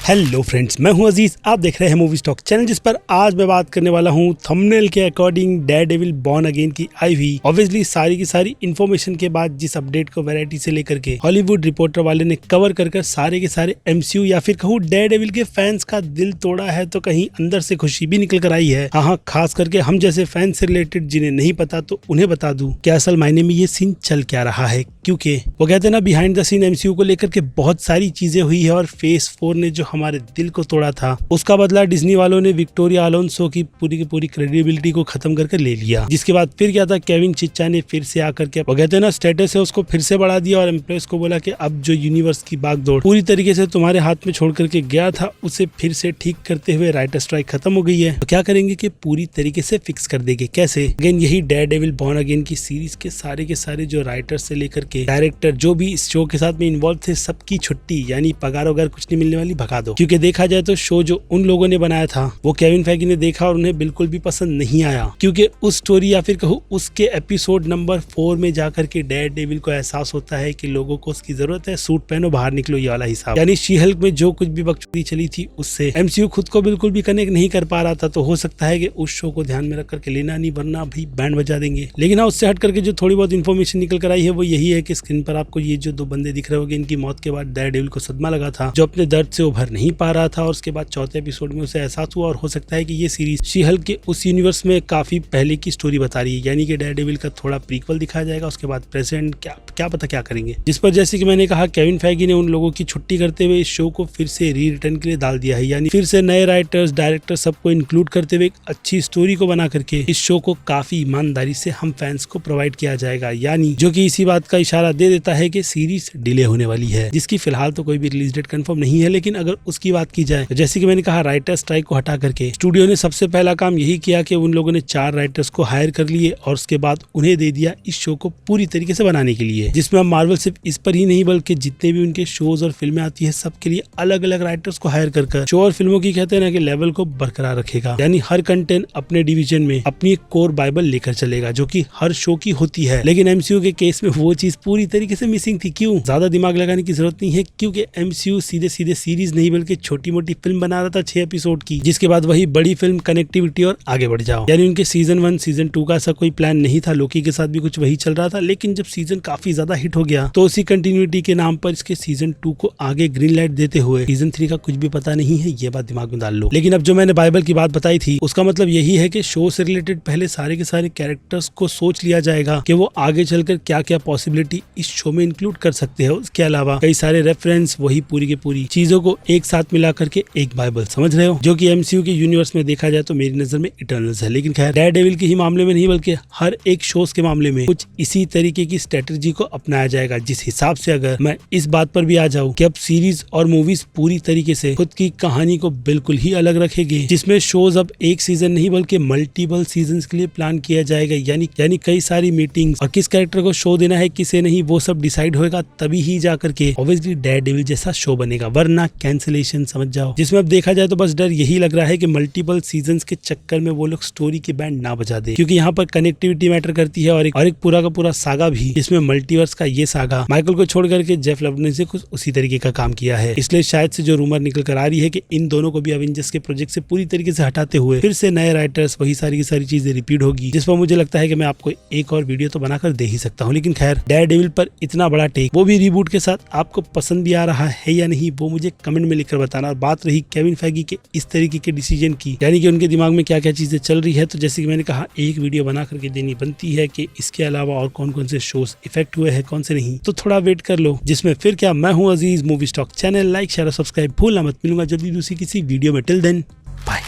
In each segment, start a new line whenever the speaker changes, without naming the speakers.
Hello friends, मैं हूं अजीज। आप देख रहे हैं मूवी स्टॉक चैनल, जिस पर आज मैं बात करने वाला हूं थंबनेल के अकॉर्डिंग डेयरडेविल बॉर्न अगेन की आई हुई ऑब्वियसली सारी की सारी इन्फॉर्मेशन के बाद जिस अपडेट को वैरायटी से लेकर के हॉलीवुड रिपोर्टर वाले ने कवर कर सारे के सारे एमसीयू या फिर कहूँ डेयरडेविल के फैंस का दिल तोड़ा है, तो कहीं अंदर से खुशी भी निकल कर आई है। हाँ, खास करके हम जैसे फैंस से रिलेटेड जिन्हें नहीं पता तो उन्हें बता दूं कि असल मायने में ये सीन चल क्या रहा है, क्योंकि वो कहते हैं ना, बिहाइंड द सीन एमसीयू को लेकर के बहुत सारी चीजें हुई है और फेज 4 ने जो हमारे दिल को तोड़ा था उसका बदला डिज्नी वालों ने विक्टोरिया अलोंसो की पूरी क्रेडिबिलिटी को खत्म करके ले लिया। जिसके बाद फिर क्या था, केविन चिच्चा ने फिर से आकर के वो कहते हैं ना स्टेटस है उसको फिर से बढ़ा दिया और एम्प्रेस को बोला कि अब जो यूनिवर्स की बागदौड़ पूरी तरीके से तुम्हारे हाथ में छोड़ करके गया था उसे फिर से ठीक करते हुए राइटर स्ट्राइक खत्म हो गई है, तो क्या करेंगे कि पूरी तरीके से फिक्स कर देंगे। कैसे? अगेन यही डेयरडेविल बॉर्न अगेन की सीरीज के सारे जो राइटर्स से लेकर के डायरेक्टर जो भी इस शो के साथ में इन्वॉल्व थे, सबकी छुट्टी यानी पगार वगैरह कुछ नहीं मिलने वाली, भगा दो। क्योंकि देखा जाए तो शो जो उन लोगों ने बनाया था वो केविन फैगी ने देखा और उन्हें बिल्कुल भी पसंद नहीं आया, क्योंकि उस स्टोरी या फिर कहूँ उसके एपिसोड नंबर 4 में जाकर के डेयरडेविल को एहसास होता है कि लोगों को उसकी जरूरत है, सूट पहनो बाहर निकलो, ये वाला हिसाब। यानी शी हल्क में जो कुछ भी बकचोदी चली थी उससे एमसीयू खुद को बिल्कुल भी कनेक्ट नहीं कर पा रहा था, तो हो सकता है कि उस शो को ध्यान में रख करके लेना नहीं, वरना भाई बैंड बजा देंगे। लेकिन हाँ, उससे हट करके जो थोड़ी बहुत इन्फॉर्मेशन निकल कर आई है वो यही है कि स्क्रीन पर आपको ये जो दो बंदे दिख रहे होंगे, इनकी मौत के बाद डेयरडेविल को सदमा लगा था, जो अपने दर्द से उभर नहीं पा रहा था, और उसके बाद चौथे एपिसोड में उसे एहसास हुआ। और हो सकता है कि ये सीरीज शी हल्क के उस यूनिवर्स में काफी पहले की स्टोरी बता रही है, यानी कि डेयरडेविल का थोड़ा प्रीक्वल दिखाया जाएगा, उसके बाद प्रेजेंट क्या पता क्या करेंगे। जिस पर जैसे कि मैंने कहा, केविन फैगी ने उन लोगों की छुट्टी करते हुए इस शो को फिर से री रिटर्न के लिए डाल दिया है, यानी फिर से नए राइटर्स डायरेक्टर सबको इंक्लूड करते हुए एक अच्छी स्टोरी को बना करके इस शो को काफी ईमानदारी से हम फैंस को प्रोवाइड किया जाएगा, यानी जो कि इसी बात का इशारा दे देता है कि सीरीज डिले होने वाली है, जिसकी फिलहाल तो कोई भी रिलीज डेट कंफर्म नहीं है। लेकिन अगर उसकी बात की जाए तो जैसे कि मैंने कहा, राइटर स्ट्राइक को हटा करके स्टूडियो ने सबसे पहला काम यही किया कि उन लोगों ने 4 राइटर्स को हायर कर लिए और उसके बाद उन्हें दे दिया इस शो को पूरी तरीके से बनाने के लिए, जिसमें अब मार्वल सिर्फ इस पर ही नहीं बल्कि जितने भी उनके शोज और फिल्में आती है सबके लिए अलग अलग राइटर्स को हायर कर शो और फिल्मों की कहते हैं ना कि लेवल को बरकरार रखेगा। यानी हर कंटेंट अपने डिवीजन में अपनी एक कोर बाइबल लेकर चलेगा, जो कि हर शो की होती है। लेकिन एमसीयू के केस में वो चीज पूरी तरीके से मिसिंग थी। क्यों? ज्यादा दिमाग लगाने की जरूरत नहीं है, क्योंकि एमसीयू सीधे सीरीज नहीं बल्कि छोटी मोटी फिल्म बना रहा था 6 एपिसोड की, जिसके बाद वही बड़ी फिल्म कनेक्टिविटी और आगे बढ़ जाओ। यानी उनके सीजन 1 सीजन 2 का ऐसा कोई प्लान नहीं था। लोकी के साथ भी कुछ वही चल रहा था, लेकिन जब सीजन काफी ज्यादा हिट हो गया तो उसी कंटिन्यूटी के नाम पर इसके सीजन 2 को आगे ग्रीन लाइट देते हुए सीजन 3 का कुछ भी पता नहीं है, ये बात दिमाग में डाल लो। लेकिन अब जो मैंने बाइबल की बात बताई थी उसका मतलब यही है कि शो से रिलेटेड पहले सारे के सारे कैरेक्टर्स को सोच लिया जाएगा कि वो आगे चलकर क्या क्या पॉसिबिलिटी इस शो में इंक्लूड कर सकते हैं। उसके अलावा कई सारे रेफरेंस वही पूरी की पूरी चीजों को एक साथ मिला करके एक बाइबल, समझ रहे हो, जो कि एमसीयू के यूनिवर्स में देखा जाए तो मेरी नजर में इटर्नल्स है। लेकिन खैर, डेयरडेविल के ही मामले में नहीं बल्कि हर एक शोज के मामले में कुछ इसी तरीके की स्ट्रेटेजी को अपनाया जाएगा। जिस हिसाब से अगर मैं इस बात पर भी आ जाऊं कि अब सीरीज और मूवीज पूरी तरीके से खुद की कहानी को बिल्कुल ही अलग रखेगी, जिसमें शोज अब एक सीजन नहीं बल्कि मल्टीपल सीजन्स के लिए प्लान किया जाएगा, यानी कई सारी मीटिंग्स और किस कैरेक्टर को शो देना है किसे नहीं वो सब डिसाइड होगा, तभी ही जाकर के ऑब्वियसली डेयरडेविल जैसा शो बनेगा, वरना कैंसिलेशन समझ जाओ। जिसमें अब देखा जाए तो बस डर यही लग रहा है कि मल्टीपल सीजन्स के चक्कर में वो लोग स्टोरी की बैंड ना बजा दे, क्योंकि यहाँ पर कनेक्टिविटी मैटर करती है और एक पूरा का पूरा सागा भी, जिसमें मल्टीवर्स का ये सागा माइकल को छोड़ करके जेफ लवने से कुछ उसी तरीके का काम किया है। इसलिए शायद से जो रूमर निकल कर आ रही है कि इन दोनों को भी एवेंजर्स के प्रोजेक्ट से पूरी तरीके से हटाते हुए फिर से नए राइटर्स वही सारी की सारी चीजें रिपीट होगी, जिस पर मुझे लगता है कि मैं आपको एक और वीडियो तो बनाकर दे ही सकता हूँ। लेकिन खैर, डेयरडेविल पर इतना बड़ा टेक, वो भी रीबूट के साथ, आपको पसंद भी आ रहा है या नहीं वो मुझे कमेंट में लिखकर बताना। और बात रही केविन फैगी के इस तरीके के डिसीजन की, यानी कि उनके दिमाग में क्या क्या चीजें चल रही है, तो जैसे कि मैंने कहा एक वीडियो बना करके देनी बनती है कि इसके अलावा और कौन कौन से शोज इफेक्ट हुए हैं कौन से नहीं, तो थोड़ा वेट कर लो। जिसमें फिर क्या, मैं हूँ Aziz, movie stock channel like share और सब्सक्राइब भूलना मत। मिलूंगा जल्दी दूसरी किसी वीडियो में। Till then bye.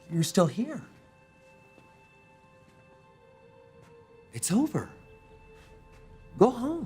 You're still here. It's over. Go home.